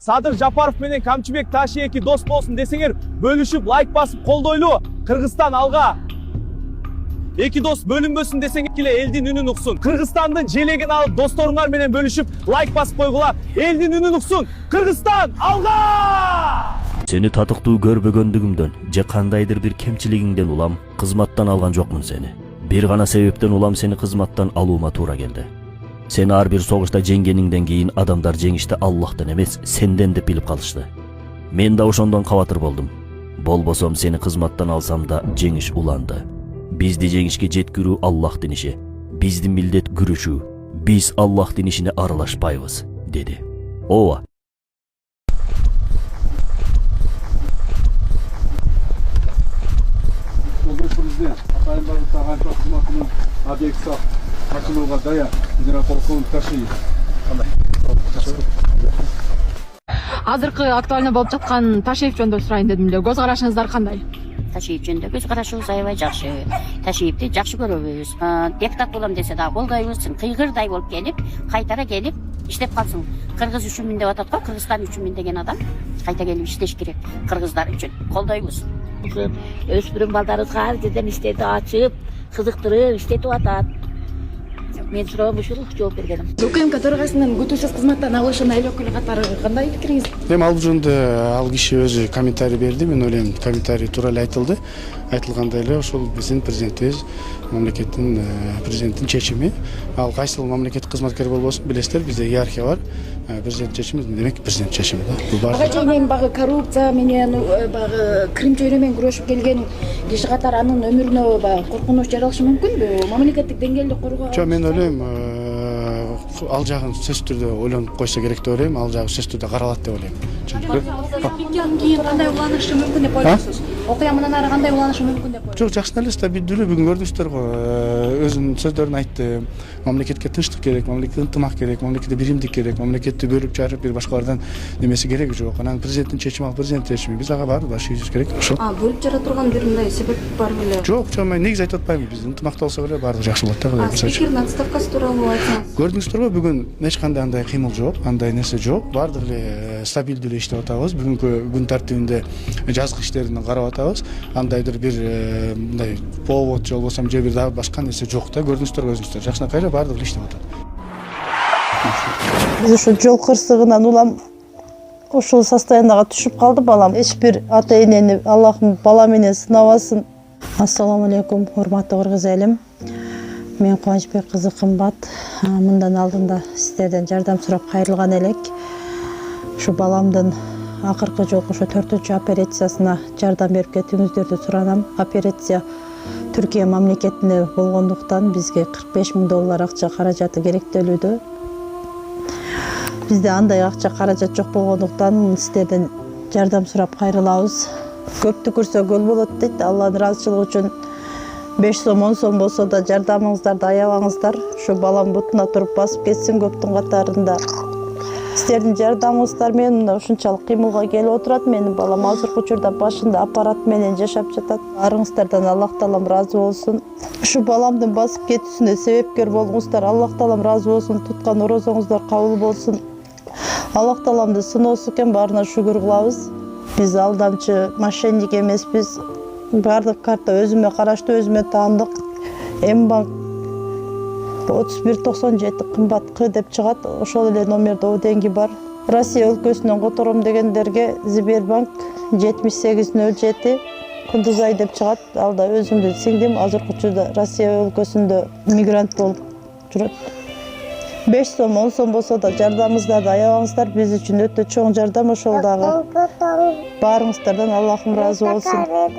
Садыр Жапаров менен Камчыбек Ташиеки дос болсун десеңер, бөлүшүп лайк басып колдойлу. Кыргызстан алга. Эки дос бөлүнбөсүн десеңер келе элдин үнүн уксун. Кыргызстандын желегин алып досторуңар менен бөлүшүп лайк басып койгула. Элдин үнүн уксун. Кыргызстан алга! Сени татыктуу көрбөгөндүгүмдөн же кандайдыр бир кемчилигиңден улам кызматтан алган жокмун сени. Бир гана себептен улам сени кызматтан алуума туура келди. Сени ар бир согушта жеңгениңден кийин адамдар жеңишти Аллахтан эмес, сенден деп билип калышты. Мен да ошондон кабатыр болдум. Болбосом сени кызматтан алсам да жеңиш уланды. Бизди жеңишке жеткирүү Аллахтын иши. Биздин милдет күрөшүү. Биз Аллахтын ишине аралашпайбыз, деди. Ооба. Президент, атайын бағытта ағайын қызматының объекті ашылуға даяр генерал-полковник Ташиев. Азыркы актуально болуп жаткан Ташиев жөнүндө сурайын дедим эле. Көз карашыңыздар кандай? Ташиев жөнүндө көз карашыбыз аябай жакшы. Ташиевди жакшы көрөбүз. Депутат болом десе да колдойбуз. Кыйгырдай болуп келип, кайтара келип иштеп калсын. Кыргыз үчүнмүн деп атат го, Кыргызстан үчүнмүн деген адам кайта келип иштеш керек. Кыргыздар үчүн колдойбуз. Өспүрүм балдарыбызга ар жерден иштерди ачып, кызыктырып иштетип атат. Мен суроом ушул, жооп бергеним. УКМК төрагасынын күтүүсүз кызматтан алышына эл өкүлү катары кандай пикириңиз? Эми ал жөнүндө ал киши өзү комментарий берди. Мен ойлойм, комментарий туура эле айтылды. Айтылгандай эле ошол биздин президентибиз, мамлекеттин президенттин чечими. Ал кайсыл мамлекеттик кызматкер болбосун, билесиздер, бизде иерархия бар. Президент чечими демек президент чечими да. Бул баары. Мен багы коррупция менен багы кирим чөйрө менен күрөшүп келген киши катары анын өмүрүнө багы коркунуч жаралышы мүмкүнбү? Мамлекеттик деңгээлде коргоо. Жок, мен ойлойм, ал жагын сөзсүз түрдө ойлонуп койсо керек деп ойлойм. Ал жагы сөзсүз түрдө каралат деп ойлойм. Окуядан кийин кандай уланышы мүмкүн деп ойлойсуз? Окуя менен ары кандай уланышы мүмкүн деп ойлойсуз? Жок, жакшы эле, стабилдүүлүк бүгүн көрдүңүздөр го. Өзүнүн сөздөрүн айтты. Мамлекетке тынчтык керек, мамлекетке ынтымак керек, мамлекетке биримдик керек, мамлекетти бөлүп жарып бир башкалардан немеси кереги жок. Анан президенттин чечими ал президенттин чечими. Биз ага баары башыбыз керек. Ошол. Бөлүп жара турган бир мындай себеп бар беле? Жок, мен негиз айтып атпайм. Биз ынтымакта болсо эле баардыгы жакшы болот да. Спикердин отставкасы тууралуу айтсаңыз. Көрдүңүздөр го, бүгүн эч кандай андай кыймыл жок, андай нерсе жок. Баардыгы эле стабилдүү эле иштеп атабыз. Бүгүнкү күн тартибинде жазгы иштерин карап атабыз. Андайдыр бир мындай повод же болбосо же бир дагы башка нерсе жок да. Көрдүңүздөр өзүңүздөр. Жакшынакай эле баардыгы иштеп атат. Биз ушу жол кырсыгынан улам ушул состояниега түшүп калды балам. Эч бир ата энени Аллахым бала менен сынабасын. Ассаламу алейкум, урматтуу кыргыз элим. Мен Кубанычбек кызы Кымбат. Мындан алдында сиздерден жардам сурап кайрылган элек. Ушу баламдын акыркы жолку ошо 4-чү операциясына жардам берип кетүүңүздөрдү суранам. Операция Түркия мамлекетинде болгондуктан бизге $45,000 акча каражаты керектелүүдө. Бизде андай акча каражат жок болгондуктан сиздерден жардам сурап кайрылабыз. Көптү көрсө көл болот дейт. Алланын ыраазычылыгы үчүн 5 сом 10 сом болсо да жардамыңыздарды аябаңыздар. Ушу балам бутуна туруп басып кетсин көптүн катарында. Сиздердин жардамыңыздар менен мына ушунчалык кыймылга келип отурат. Менин балам азыркы учурда башында аппарат менен жашап жатат. Арыңыздардан Аллах таалам ыраазы болсун. Ушу баламдын басып кетүүсүнө себепкер болуңуздар. Аллах таалам ыраазы болсун. Туткан орозоңуздар кабыл болсун. Аллах тааламды сыноосу экен, баарына шүгүр кылабыз. Биз алдамчы, мошенник эмеспиз. Бардык карта өзүмө караштуу, өзүмө таандык. М-банк 3197 кымбат К деп чыгат. Ошол эле номерде деньги бар. Россия өлкөсүнөн котором дегендерге Сбербанк 7807 Кундузай деп чыгат. Алда өзүмдүн сиңдим азыркы учурда Россия өлкөсүндө мигрант болуп жүрөт. 5 сом 10 сом болсо да жардамыңыздарды аябаңыздар. Биз үчүн өтө чоң жардам ошол дагы. Баарыңыздардан Аллахым ыраазы болсун.